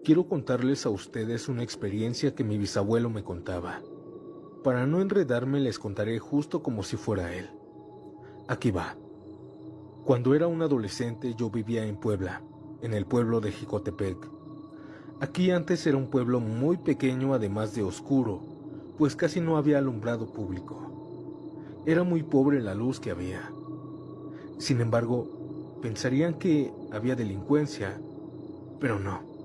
Quiero contarles a ustedes una experiencia que mi bisabuelo me contaba. Para no enredarme les contaré justo como si fuera él. Aquí va. Cuando era un adolescente yo vivía en Puebla, en el pueblo de Jicotepec. Aquí antes era un pueblo muy pequeño, además de oscuro, pues casi no había alumbrado público. Era muy pobre la luz que había. Sin embargo, pensarían que había delincuencia, pero no.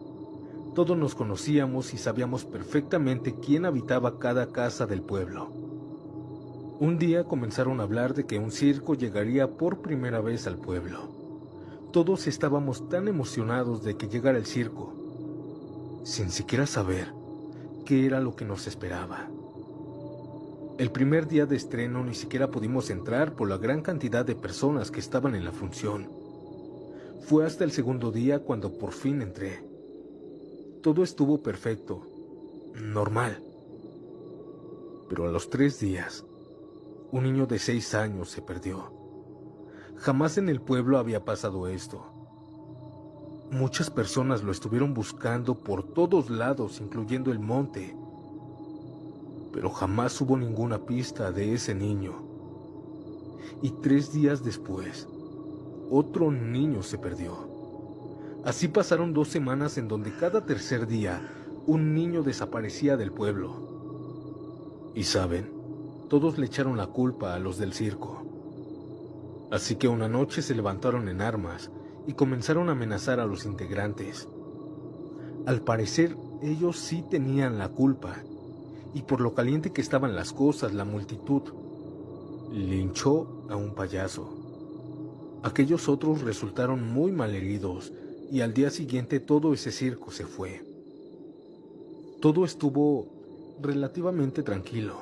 Todos nos conocíamos y sabíamos perfectamente quién habitaba cada casa del pueblo. Un día comenzaron a hablar de que un circo llegaría por primera vez al pueblo. Todos estábamos tan emocionados de que llegara el circo, sin siquiera saber qué era lo que nos esperaba. El primer día de estreno ni siquiera pudimos entrar por la gran cantidad de personas que estaban en la función. Fue hasta el segundo día cuando por fin entré. Todo estuvo perfecto, normal. Pero a los 3 días, un niño de 6 años se perdió. Jamás en el pueblo había pasado esto. Muchas personas lo estuvieron buscando por todos lados, incluyendo el monte, pero jamás hubo ninguna pista de ese niño. Y 3 días después, otro niño se perdió. Así pasaron 2 semanas en donde cada tercer día un niño desaparecía del pueblo. Y saben, todos le echaron la culpa a los del circo. Así que una noche se levantaron en armas y comenzaron a amenazar a los integrantes. Al parecer, ellos sí tenían la culpa, y por lo caliente que estaban las cosas, la multitud linchó a un payaso. Aquellos otros resultaron muy malheridos, y al día siguiente todo ese circo se fue. Todo estuvo relativamente tranquilo.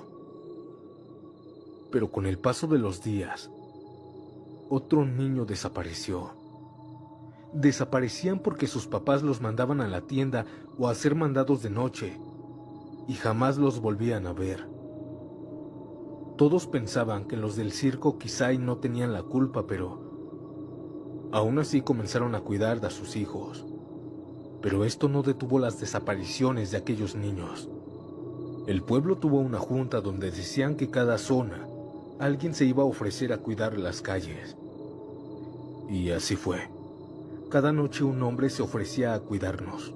Pero con el paso de los días, otro niño desapareció. Desaparecían porque sus papás los mandaban a la tienda o a hacer mandados de noche, y jamás los volvían a ver. Todos pensaban que los del circo quizá y no tenían la culpa, pero aún así comenzaron a cuidar de sus hijos. Pero esto no detuvo las desapariciones de aquellos niños. El pueblo tuvo una junta donde decían que cada zona alguien se iba a ofrecer a cuidar las calles. Y así fue. Cada noche un hombre se ofrecía a cuidarnos.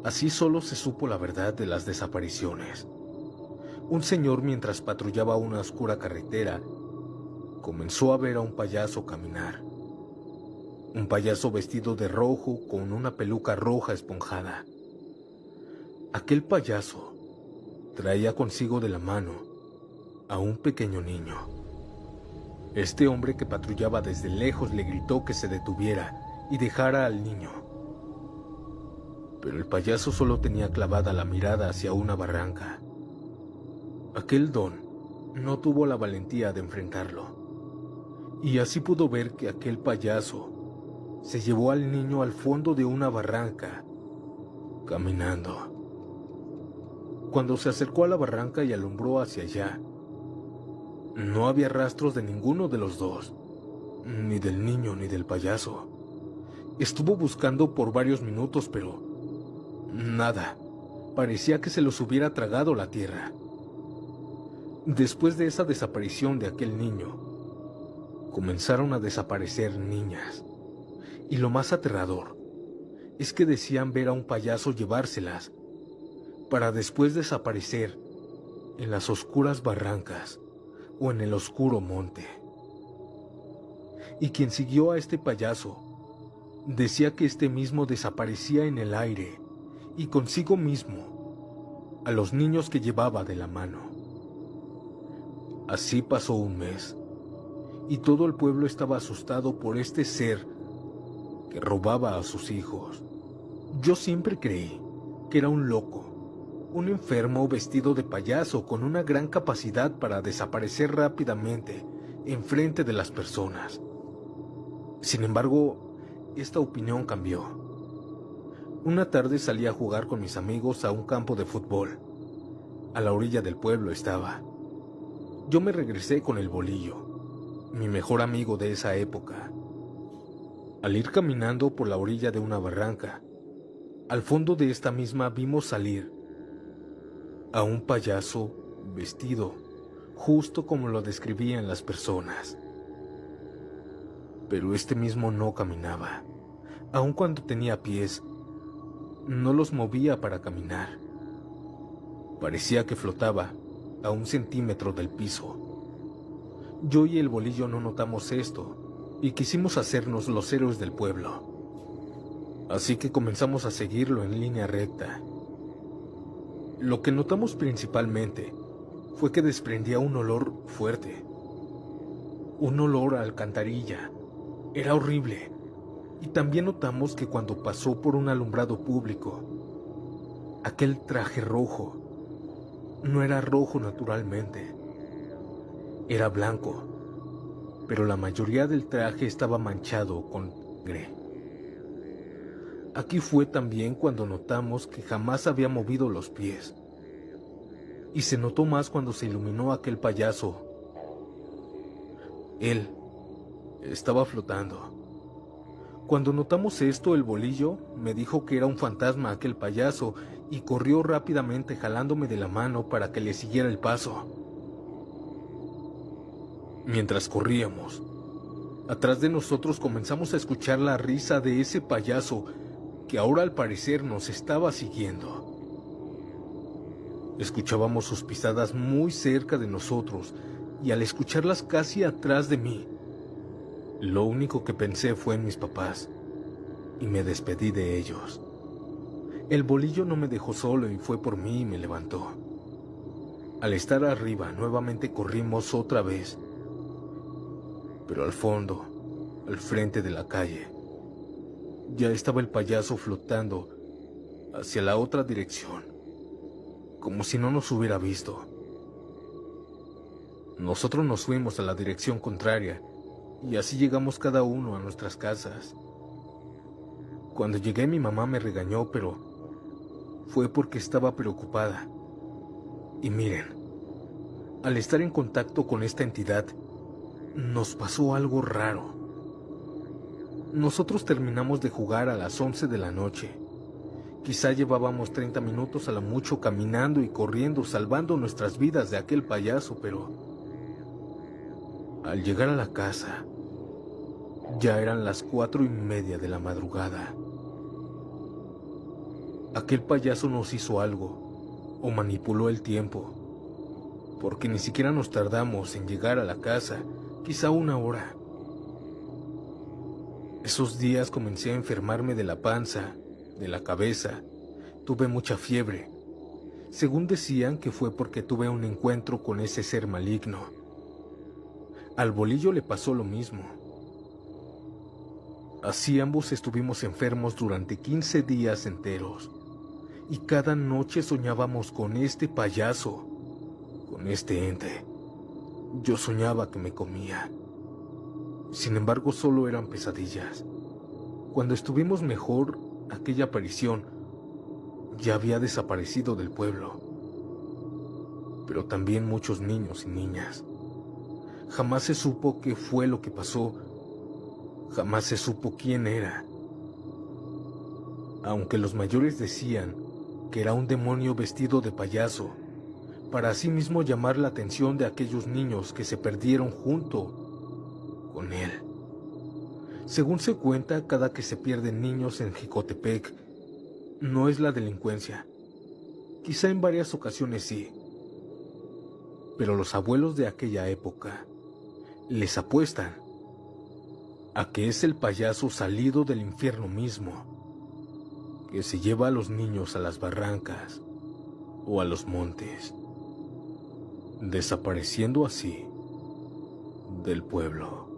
Así solo se supo la verdad de las desapariciones. Un señor, mientras patrullaba una oscura carretera, comenzó a ver a un payaso caminar. Un payaso vestido de rojo con una peluca roja esponjada. Aquel payaso traía consigo de la mano a un pequeño niño. Este hombre que patrullaba desde lejos le gritó que se detuviera y dejara al niño. Pero el payaso solo tenía clavada la mirada hacia una barranca. Aquel don no tuvo la valentía de enfrentarlo. Y así pudo ver que aquel payaso se llevó al niño al fondo de una barranca, caminando. Cuando se acercó a la barranca y alumbró hacia allá, no había rastros de ninguno de los dos, ni del niño ni del payaso. Estuvo buscando por varios minutos, pero nada. Parecía que se los hubiera tragado la tierra. Después de esa desaparición de aquel niño, comenzaron a desaparecer niñas. Y lo más aterrador es que decían ver a un payaso llevárselas para después desaparecer en las oscuras barrancas o en el oscuro monte. Y quien siguió a este payaso decía que este mismo desaparecía en el aire y consigo mismo a los niños que llevaba de la mano. Así pasó un mes y todo el pueblo estaba asustado por este ser que robaba a sus hijos. Yo siempre creí que era un loco, un enfermo vestido de payaso con una gran capacidad para desaparecer rápidamente enfrente de las personas. Sin embargo, esta opinión cambió. Una tarde salí a jugar con mis amigos a un campo de fútbol. A la orilla del pueblo estaba. Yo me regresé con el bolillo, mi mejor amigo de esa época. Al ir caminando por la orilla de una barranca, Al fondo de esta misma vimos salir a un payaso vestido, justo como lo describían las personas. Pero este mismo no caminaba. Aun cuando tenía pies, no los movía para caminar. Parecía que flotaba a 1 centímetro del piso. Yo y el bolillo no notamos esto y quisimos hacernos los héroes del pueblo. Así que comenzamos a seguirlo en línea recta. Lo que notamos principalmente fue que desprendía un olor fuerte. Un olor a alcantarilla. Era horrible. Y también notamos que cuando pasó por un alumbrado público, aquel traje rojo no era rojo naturalmente. Era blanco, pero la mayoría del traje estaba manchado con sangre. Aquí fue también cuando notamos que jamás había movido los pies. Y se notó más cuando se iluminó aquel payaso. Él estaba flotando. Cuando notamos esto, el bolillo me dijo que era un fantasma aquel payaso y corrió rápidamente jalándome de la mano para que le siguiera el paso. Mientras corríamos, atrás de nosotros comenzamos a escuchar la risa de ese payaso que ahora al parecer nos estaba siguiendo. Escuchábamos sus pisadas muy cerca de nosotros y al escucharlas casi atrás de mí, lo único que pensé fue en mis papás y me despedí de ellos. El bolillo no me dejó solo y fue por mí y me levantó. Al estar arriba, nuevamente corrimos otra vez, pero al fondo, al frente de la calle, ya estaba el payaso flotando hacia la otra dirección, como si no nos hubiera visto. Nosotros nos fuimos a la dirección contraria y así llegamos cada uno a nuestras casas. Cuando llegué mi mamá me regañó, pero fue porque estaba preocupada. Y miren, al estar en contacto con esta entidad, nos pasó algo raro. Nosotros terminamos de jugar a las 11 de la noche. Quizá llevábamos 30 minutos a lo mucho caminando y corriendo, salvando nuestras vidas de aquel payaso, pero al llegar a la casa, ya eran las 4:30 de la madrugada. Aquel payaso nos hizo algo, o manipuló el tiempo, porque ni siquiera nos tardamos en llegar a la casa, quizá 1 hora. Esos días comencé a enfermarme de la panza, de la cabeza, tuve mucha fiebre. Según decían que fue porque tuve un encuentro con ese ser maligno. Al bolillo le pasó lo mismo. Así ambos estuvimos enfermos durante 15 días enteros. Y cada noche soñábamos con este payaso, con este ente. Yo soñaba que me comía. Sin embargo, solo eran pesadillas. Cuando estuvimos mejor, aquella aparición ya había desaparecido del pueblo. Pero también muchos niños y niñas. Jamás se supo qué fue lo que pasó. Jamás se supo quién era. Aunque los mayores decían que era un demonio vestido de payaso, para así mismo llamar la atención de aquellos niños que se perdieron junto con él. Según se cuenta, cada que se pierden niños en Jicotepec, no es la delincuencia. Quizá en varias ocasiones sí. Pero los abuelos de aquella época les apuestan a que es el payaso salido del infierno mismo, que se lleva a los niños a las barrancas o a los montes, desapareciendo así del pueblo.